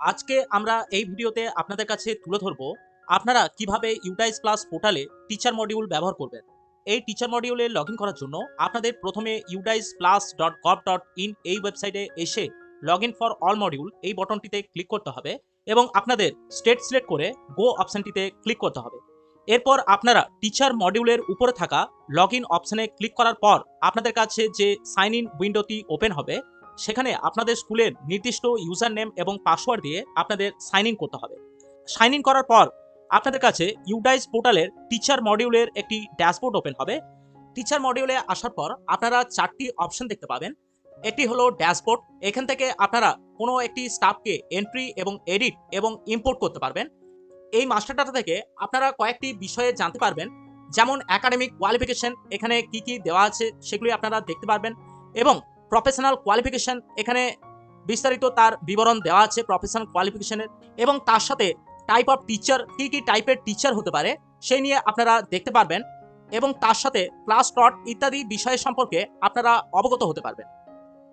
আজকে আমরা এই ভিডিওতে আপনাদের কাছে তুলে ধরবো আপনারা কিভাবে ইউটাইস প্লাস পোর্টালে টিচার মডিউল ব্যবহার করবেন। এই টিচার মডিউলে লগ ইন করার জন্য আপনাদের প্রথমে udaisplas.gov.in এই ওয়েবসাইটে এসে log in for all module এই বটনটিতে ক্লিক করতে হবে এবং আপনাদের স্টেট সিলেক্ট করে গো অপশনটিতে ক্লিক করতে হবে। এরপর আপনারা টিচার মডিউলের উপরে থাকা লগ ইন অপশনে ক্লিক করার পর আপনাদের কাছে যে সাইন ইন উইন্ডোটি ওপেন হবে সেখানে আপনাদের স্কুলের নির্দিষ্ট ইউজার নেম এবং পাসওয়ার্ড দিয়ে আপনাদের সাইন ইন করতে হবে। সাইন ইন করার পর আপনাদের কাছে ইউডাইস পোর্টালের টিচার মডিউলের একটি ড্যাশবোর্ড ওপেন হবে। টিচার মডিউলে আসার পর আপনারা চারটি অপশন দেখতে পাবেন। একটি হলো ড্যাশবোর্ড, এখান থেকে আপনারা কোনো একটি স্টাফকে এন্ট্রি এবং এডিট এবং ইম্পোর্ট করতে পারবেন। এই মাস্টার ডাটা থেকে আপনারা কয়েকটি বিষয়ে জানতে পারবেন, যেমন একাডেমিক কোয়ালিফিকেশন এখানে কি কি দেওয়া আছে সেগুলি আপনারা দেখতে পারবেন এবং প্রফেশনাল কোয়ালিফিকেশন এখানে বিস্তারিত তার বিবরণ দেওয়া আছে প্রফেশনাল কোয়ালিফিকেশনের, এবং তার সাথে টাইপ অফ টিচার কি কি টাইপের টিচার হতে পারে সেই নিয়ে আপনারা দেখতে পারবেন এবং তার সাথে ক্লাস টট ইত্যাদি বিষয় সম্পর্কে আপনারা অবগত হতে পারবেন।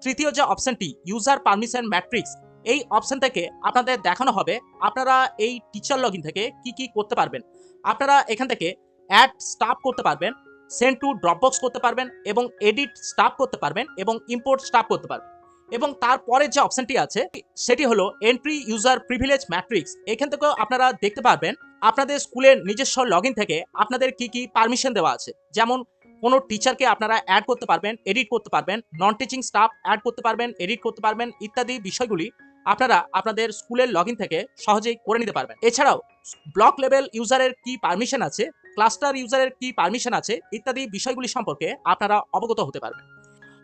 তৃতীয় যে অপশনটি ইউজার পারমিশন ম্যাট্রিক্স, এই অপশন থেকে আপনাদের দেখানো হবে আপনারা এই টিচার লগ ইন থেকে কি কি করতে পারবেন। আপনারা এখান থেকে অ্যাড স্টাফ করতে পারবেন, সেন্ড টু ড্রপবক্স করতে পারবেন এবং এডিট স্টাফ করতে পারবেন এবং ইম্পোর্ট স্টাফ করতে পারবেন। এবং তারপরে যে অপশনটি আছে সেটি হলো এন্ট্রি ইউজার প্রিভিলেজ ম্যাট্রিক্স, এখান থেকেও আপনারা দেখতে পারবেন আপনাদের স্কুলের নিজস্ব লগ ইন থেকে আপনাদের কি কি পারমিশন দেওয়া আছে, যেমন কোনো টিচারকে আপনারা অ্যাড করতে পারবেন, এডিট করতে পারবেন, নন টিচিং স্টাফ অ্যাড করতে পারবেন, এডিট করতে পারবেন ইত্যাদি বিষয়গুলি আপনারা আপনাদের স্কুলের লগ ইন থেকে সহজেই করে নিতে পারবেন। এছাড়াও ব্লক লেভেল ইউজারের কি পারমিশন আছে, ক্লাস্টার ইউজারের কি পারমিশন আছে ইত্যাদি বিষয়গুলি সম্পর্কে আপনারা অবগত হতে পারবেন।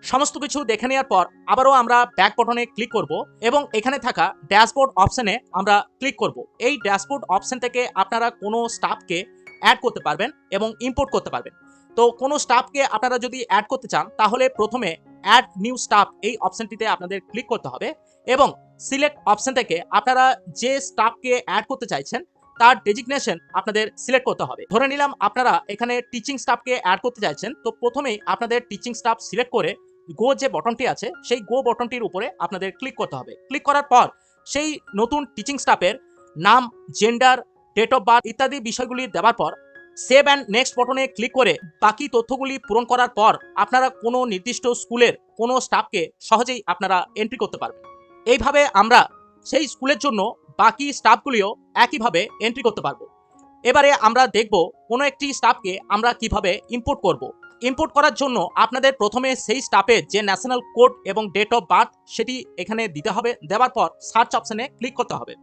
সমস্ত কিছু দেখে নেওয়ার পর আবারও আমরা ব্যাক বটনে ক্লিক করব এবং এখানে থাকা ড্যাশবোর্ড অপশনে আমরা ক্লিক করব। এই ড্যাশবোর্ড অপশন থেকে আপনারা কোনো স্টাফকে অ্যাড করতে পারবেন এবং ইম্পোর্ট করতে পারবেন। তো কোনো স্টাফকে আপনারা যদি অ্যাড করতে চান তাহলে প্রথমে অ্যাড নিউ স্টাফ এই অপশনটিতে আপনাদের ক্লিক করতে হবে এবং সিলেক্ট অপশন থেকে আপনারা যে স্টাফকে অ্যাড করতে চাইছেন তার ডেজিগনেশন আপনাদের সিলেক্ট করতে হবে। ধরে নিলাম আপনারা এখানে টিচিং স্টাফকে অ্যাড করতে চাইছেন, তো প্রথমেই আপনাদের টিচিং স্টাফ সিলেক্ট করে গো যে বটনটি আছে সেই গো বটনটির উপরে আপনাদের ক্লিক করতে হবে। ক্লিক করার পর সেই নতুন টিচিং স্টাফের নাম, জেন্ডার, ডেট অফ বার্থ ইত্যাদি বিষয়গুলি দেওয়ার পর সেভ অ্যান্ড নেক্সট বটনে ক্লিক করে বাকি তথ্যগুলি পূরণ করার পর আপনারা কোনো নির্দিষ্ট স্কুলের কোনো স্টাফকে সহজেই আপনারা এন্ট্রি করতে পারবেন। এইভাবে আমরা সেই স্কুলের জন্য বাকি স্টাফগুলিও একইভাবে এন্ট্রি করতে পারবো। এবারে আমরা দেখব কোনো একটি স্টাফকে আমরা কিভাবে ইম্পোর্ট করব। ইম্পোর্ট করার জন্য আপনাদের প্রথমে সেই স্টাফের যে ন্যাশনাল কোড এবং ডেট অফ বার্থ সেটি এখানে দিতে হবে। দেওয়ার পর সার্চ অপশনে ক্লিক করতে হবে।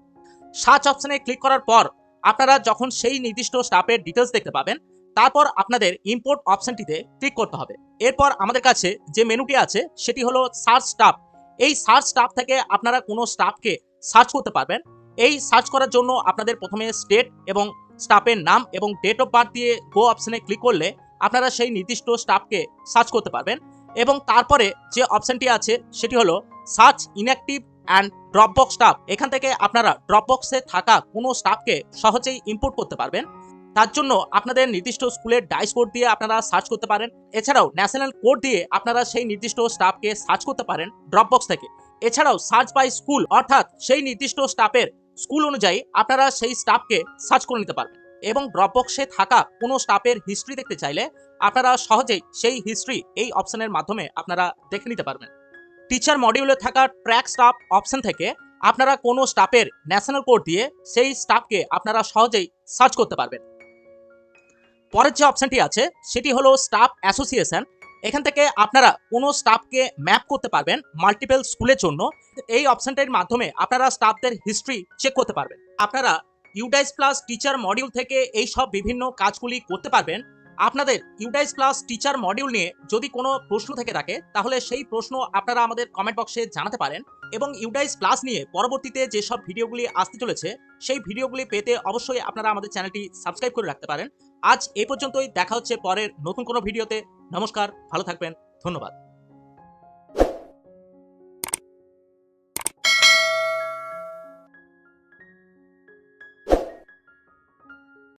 সার্চ অপশনে ক্লিক করার পর আপনারা যখন সেই নির্দিষ্ট স্টাফের ডিটেলস দেখতে পাবেন তারপর আপনাদের ইম্পোর্ট অপশনটিতে ক্লিক করতে হবে। এরপর আমাদের কাছে যে মেনুটি আছে সেটি হলো সার্চ স্টাফ। এই সার্চ স্টাফ থেকে আপনারা কোনো স্টাফকে সার্চ করতে পারবেন। এই সার্চ করার জন্য আপনাদের প্রথমে স্টেট এবং স্টাফের নাম এবং ডেট অফ বার্থ দিয়ে গো অপশনে ক্লিক করলে আপনারা সেই নির্দিষ্ট স্টাফকে সার্চ করতে পারবেন এবং তারপরে যে অপশনটি আছে সেটি হলো search inactive and Dropbox staff. এখান থেকে আপনারা ড্রপবক্সে থাকা কোনো স্টাফকে সহজেই ইম্পোর্ট করতে পারবেন। তার জন্য আপনাদের নির্দিষ্ট স্কুলের ডাইস কোড দিয়ে আপনারা সার্চ করতে পারেন। এছাড়াও ন্যাশনাল কোড দিয়ে আপনারা সেই নির্দিষ্ট স্টাফকে সার্চ করতে পারেন ড্রপবক্স থেকে। এছাড়াও সার্চ বাই স্কুল, অর্থাৎ সেই নির্দিষ্ট স্টাফের স্কুল অনুযায়ী আপনারা সেই স্টাফকে সার্চ করে নিতে পারবেন এবং ড্রপবক্সে থাকা কোনো স্টাফের হিস্ট্রি দেখতে চাইলে আপনারা সহজেই সেই হিস্ট্রি এই অপশনের মাধ্যমে আপনারা দেখে নিতে পারবেন। টিচার মডিউলে থাকা ট্র্যাক স্টাফ অপশন থেকে আপনারা কোনো স্টাফের ন্যাশনাল কোড দিয়ে সেই স্টাফকে আপনারা সহজেই সার্চ করতে পারবেন। পরের যে অপশনটি আছে সেটি হলো স্টাফ অ্যাসোসিয়েশন। এখান থেকে আপনারা কোনো স্টাফকে ম্যাপ করতে পারবেন মাল্টিপল স্কুলের জন্য। এই অপশনটির মাধ্যমে আপনারা স্টাফদের হিস্ট্রি চেক করতে পারবেন। আপনারা ইউডাইস প্লাস টিচার মডিউল থেকে এই সব বিভিন্ন কাজগুলি করতে পারবেন। আপনাদের ইউডাইস প্লাস টিচার মডিউল নিয়ে যদি কোনো প্রশ্ন থেকে থাকে তাহলে সেই প্রশ্ন আপনারা আমাদের কমেন্ট বক্সে জানাতে পারেন এবং ইউডাইস প্লাস নিয়ে পরবর্তীতে যেসব ভিডিওগুলি আসতে চলেছে সেই ভিডিওগুলি পেতে অবশ্যই আপনারা আমাদের চ্যানেলটি সাবস্ক্রাইব করে রাখতে পারেন। আজ এই পর্যন্তই, দেখা হচ্ছে পরের নতুন কোনো ভিডিওতে। নমস্কার, ভালো থাকবেন, ধন্যবাদ।